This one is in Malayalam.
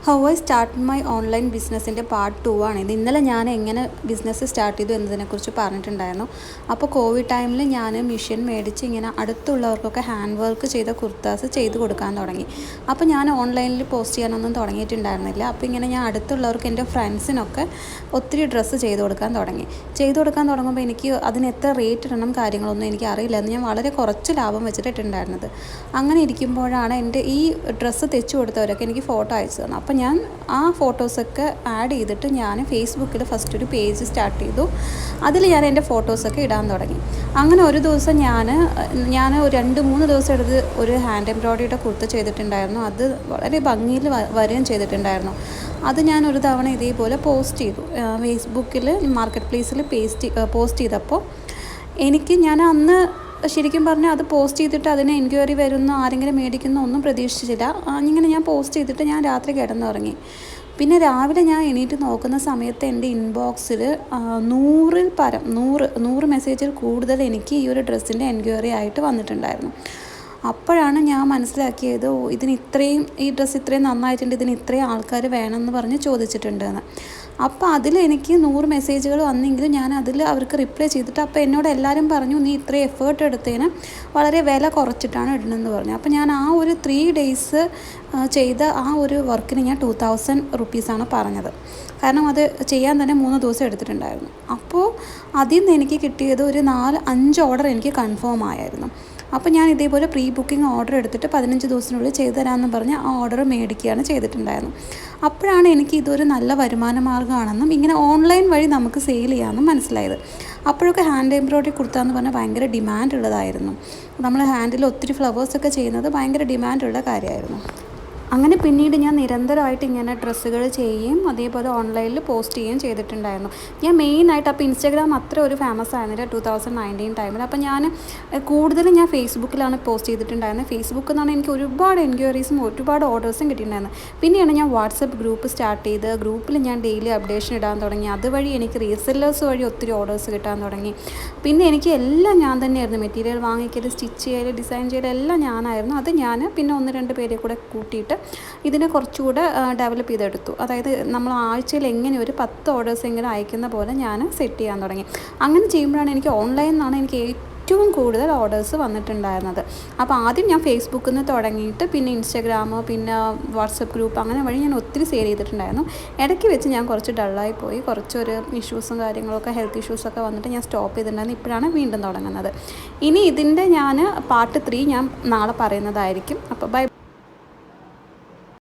How I start my online ബിസിനസ്സിൻ്റെ പാർട്ട് 2 ആണ് ഇത്. ഇന്നലെ ഞാൻ എങ്ങനെ ബിസിനസ് സ്റ്റാർട്ട് ചെയ്തു എന്നതിനെക്കുറിച്ച് പറഞ്ഞിട്ടുണ്ടായിരുന്നു. അപ്പോൾ കോവിഡ് ടൈമിൽ ഞാൻ മെഷീൻ മേടിച്ച് ഇങ്ങനെ അടുത്തുള്ളവർക്കൊക്കെ ഹാൻഡ് വർക്ക് ചെയ്ത കുർത്താസ് ചെയ്ത് കൊടുക്കാൻ തുടങ്ങി. അപ്പോൾ ഞാൻ ഓൺലൈനിൽ പോസ്റ്റ് ചെയ്യാനൊന്നും തുടങ്ങിയിട്ടുണ്ടായിരുന്നില്ല. അപ്പോൾ ഇങ്ങനെ ഞാൻ അടുത്തുള്ളവർക്ക് എൻ്റെ ഫ്രണ്ട്സിനൊക്കെ ഒത്തിരി ഡ്രസ്സ് ചെയ്ത് കൊടുക്കാൻ തുടങ്ങുമ്പോൾ എനിക്ക് അതിന് എത്ര റേറ്റ് ഇടണം കാര്യങ്ങളൊന്നും എനിക്ക് അറിയില്ലായിരുന്നു. ഞാൻ വളരെ കുറച്ച് ലാഭം വെച്ചിട്ടുണ്ടായിരുന്നത്. അങ്ങനെ ഇരിക്കുമ്പോഴാണ് എൻ്റെ ഈ ഡ്രസ്സ് തെച്ചു കൊടുത്തവരൊക്കെ എനിക്ക് ഫോട്ടോ അയച്ചു തന്നു. അപ്പോൾ ഞാൻ ആ ഫോട്ടോസൊക്കെ ആഡ് ചെയ്തിട്ട് ഞാൻ ഫേസ്ബുക്കിൽ ഫസ്റ്റ് ഒരു പേജ് സ്റ്റാർട്ട് ചെയ്തു. അതിൽ ഞാൻ എൻ്റെ ഫോട്ടോസൊക്കെ ഇടാൻ തുടങ്ങി. അങ്ങനെ ഒരു ദിവസം ഞാൻ ഒരു 2-3 ദിവസം എടുത്ത് ഒരു ഹാൻഡ് എംബ്രോയ്ഡറിയുടെ കുർത്ത ചെയ്തിട്ടുണ്ടായിരുന്നു. അത് വളരെ ഭംഗിയിൽ വരികയും ചെയ്തിട്ടുണ്ടായിരുന്നു. അത് ഞാൻ ഒരു തവണ ഇതേപോലെ പോസ്റ്റ് ചെയ്തു ഫേസ്ബുക്കിൽ മാർക്കറ്റ് പ്ലേസിൽ പോസ്റ്റ് ചെയ്തപ്പോൾ ഞാൻ അന്ന് ശരിക്കും പറഞ്ഞാൽ അത് പോസ്റ്റ് ചെയ്തിട്ട് അതിന് എൻക്വയറി വരുന്ന ആരെങ്കിലും മേടിക്കുന്ന ഒന്നും പ്രതീക്ഷിച്ചില്ല. ഇങ്ങനെ ഞാൻ പോസ്റ്റ് ചെയ്തിട്ട് ഞാൻ രാത്രി കിടന്നുറങ്ങി. പിന്നെ രാവിലെ ഞാൻ എണീറ്റ് നോക്കുന്ന സമയത്ത് എൻ്റെ ഇൻബോക്സിൽ 100 മെസ്സേജിൽ കൂടുതൽ എനിക്ക് ഈ ഒരു ഡ്രസ്സിൻ്റെ എൻക്വയറി ആയിട്ട് വന്നിട്ടുണ്ടായിരുന്നു. അപ്പോഴാണ് ഞാൻ മനസ്സിലാക്കിയത്, ഈ ഡ്രസ്സ് ഇത്രയും നന്നായിട്ടുണ്ട്, ഇതിന് ഇത്രയും ആൾക്കാർ വേണമെന്ന് പറഞ്ഞ് ചോദിച്ചിട്ടുണ്ടെന്ന്. അപ്പോൾ അതിൽ എനിക്ക് 100 മെസ്സേജുകൾ വന്നെങ്കിലും ഞാൻ അവർക്ക് റിപ്ലൈ ചെയ്തിട്ട്, അപ്പോൾ എന്നോട് എല്ലാവരും പറഞ്ഞു നീ ഇത്രയും എഫേർട്ട് എടുത്തതിന് വളരെ വില കുറച്ചിട്ടാണ് ഇടണമെന്ന് പറഞ്ഞു. അപ്പോൾ ഞാൻ ആ ഒരു 3 ഡേയ്സ് ചെയ്ത ആ ഒരു വർക്കിന് ഞാൻ 2000 റുപ്പീസാണ് പറഞ്ഞത്. കാരണം അത് ചെയ്യാൻ തന്നെ 3 ദിവസം എടുത്തിട്ടുണ്ടായിരുന്നു. അപ്പോൾ അതിൽ നിന്ന് എനിക്ക് കിട്ടിയത് ഒരു 4-5 ഓർഡർ എനിക്ക് കൺഫേം ആയിരുന്നു. അപ്പോൾ ഞാൻ ഇതേപോലെ പ്രീ ബുക്കിംഗ് ഓർഡർ എടുത്തിട്ട് 15 ദിവസത്തിനുള്ളിൽ ചെയ്തു തരാമെന്ന് പറഞ്ഞ് ആ ഓർഡർ മേടിക്കുകയാണ് ചെയ്തിട്ടുണ്ടായിരുന്നു. അപ്പോഴാണ് എനിക്ക് ഇതൊരു നല്ല വരുമാന മാർഗ്ഗമാണെന്നും ഇങ്ങനെ ഓൺലൈൻ വഴി നമുക്ക് സെയിൽ ചെയ്യാമെന്നും മനസ്സിലായത്. അപ്പോഴൊക്കെ ഹാൻഡ് എംബ്രോയ്ഡറി കുർത്താന്ന് പറഞ്ഞാൽ ഭയങ്കര ഡിമാൻഡ് ഉള്ളതായിരുന്നു. നമ്മൾ ഹാൻഡിൽ ഒത്തിരി ഫ്ലവേഴ്സൊക്കെ ചെയ്യുന്നത് ഭയങ്കര ഡിമാൻഡുള്ള കാര്യമായിരുന്നു. അങ്ങനെ പിന്നീട് ഞാൻ നിരന്തരമായിട്ട് ഇങ്ങനെ ഡ്രസ്സുകൾ ചെയ്യുകയും അതേപോലെ ഓൺലൈനിൽ പോസ്റ്റ് ചെയ്യുകയും ചെയ്തിട്ടുണ്ടായിരുന്നു. ഞാൻ മെയിനായിട്ട് അപ്പോൾ ഇൻസ്റ്റാഗ്രാം അത്ര ഒരു ഫേമസ് ആയിരുന്നില്ല 2019 ടൈമിൽ. അപ്പോൾ ഞാൻ കൂടുതലും ഫേസ്ബുക്കിലാണ് പോസ്റ്റ് ചെയ്തിട്ടുണ്ടായിരുന്നത്. ഫേസ്ബുക്കിൽ നിന്നാണ് എനിക്ക് ഒരുപാട് എൻക്വയറീസും ഒരുപാട് ഓർഡേഴ്സും കിട്ടിയിട്ടുണ്ടായിരുന്നത്. പിന്നെയാണ് ഞാൻ വാട്സപ്പ് ഗ്രൂപ്പ് സ്റ്റാർട്ട് ചെയ്ത് ഗ്രൂപ്പിൽ ഞാൻ ഡെയിലി അപ്ഡേഷൻ ഇടാൻ തുടങ്ങി. അതുവഴി എനിക്ക് റീസെല്ലേഴ്സ് വഴി ഒത്തിരി ഓർഡേഴ്സ് കിട്ടാൻ തുടങ്ങി. പിന്നെ എനിക്ക് എല്ലാം ഞാൻ തന്നെയായിരുന്നു, മെറ്റീരിയൽ വാങ്ങിക്കൽ, സ്റ്റിച്ച് ചെയ്യൽ, ഡിസൈൻ ചെയ്യൽ എല്ലാം ഞാനായിരുന്നു. അത് ഞാൻ പിന്നെ 1-2 പേരെ കൂടെ കൂട്ടിയിട്ട് ഇതിനെ കുറച്ചുകൂടെ ഡെവലപ്പ് ചെയ്തെടുത്തു. അതായത് നമ്മൾ ആഴ്ചയിൽ എങ്ങനെ ഒരു 10 ഓർഡേഴ്സ് എങ്കിലും അയക്കുന്ന പോലെ ഞാൻ സെറ്റ് ചെയ്യാൻ തുടങ്ങി. അങ്ങനെ ചെയ്യുമ്പോഴാണ് എനിക്ക് ഓൺലൈനിൽ നിന്നാണ് എനിക്ക് ഏറ്റവും കൂടുതൽ ഓർഡേഴ്സ് വന്നിട്ടുണ്ടായിരുന്നത്. അപ്പോൾ ആദ്യം ഞാൻ ഫേസ്ബുക്കിൽ നിന്ന് തുടങ്ങിയിട്ട് പിന്നെ ഇൻസ്റ്റാഗ്രാമ്, പിന്നെ വാട്സപ്പ് ഗ്രൂപ്പ് അങ്ങനെ വഴി ഞാൻ ഒത്തിരി സെയിൽ ചെയ്തിട്ടുണ്ടായിരുന്നു. ഇടയ്ക്ക് വെച്ച് ഞാൻ കുറച്ച് ഡള്ളായി പോയി, കുറച്ചൊരു ഇഷ്യൂസും കാര്യങ്ങളൊക്കെ ഹെൽത്ത് ഇഷ്യൂസൊക്കെ വന്നിട്ട് ഞാൻ സ്റ്റോപ്പ് ചെയ്തിട്ടുണ്ടായിരുന്നു. ഇപ്പോഴാണ് വീണ്ടും തുടങ്ങുന്നത്. ഇനി ഇതിൻ്റെ പാർട്ട് 3 ഞാൻ നാളെ പറയുന്നതായിരിക്കും. അപ്പോൾ ബൈ.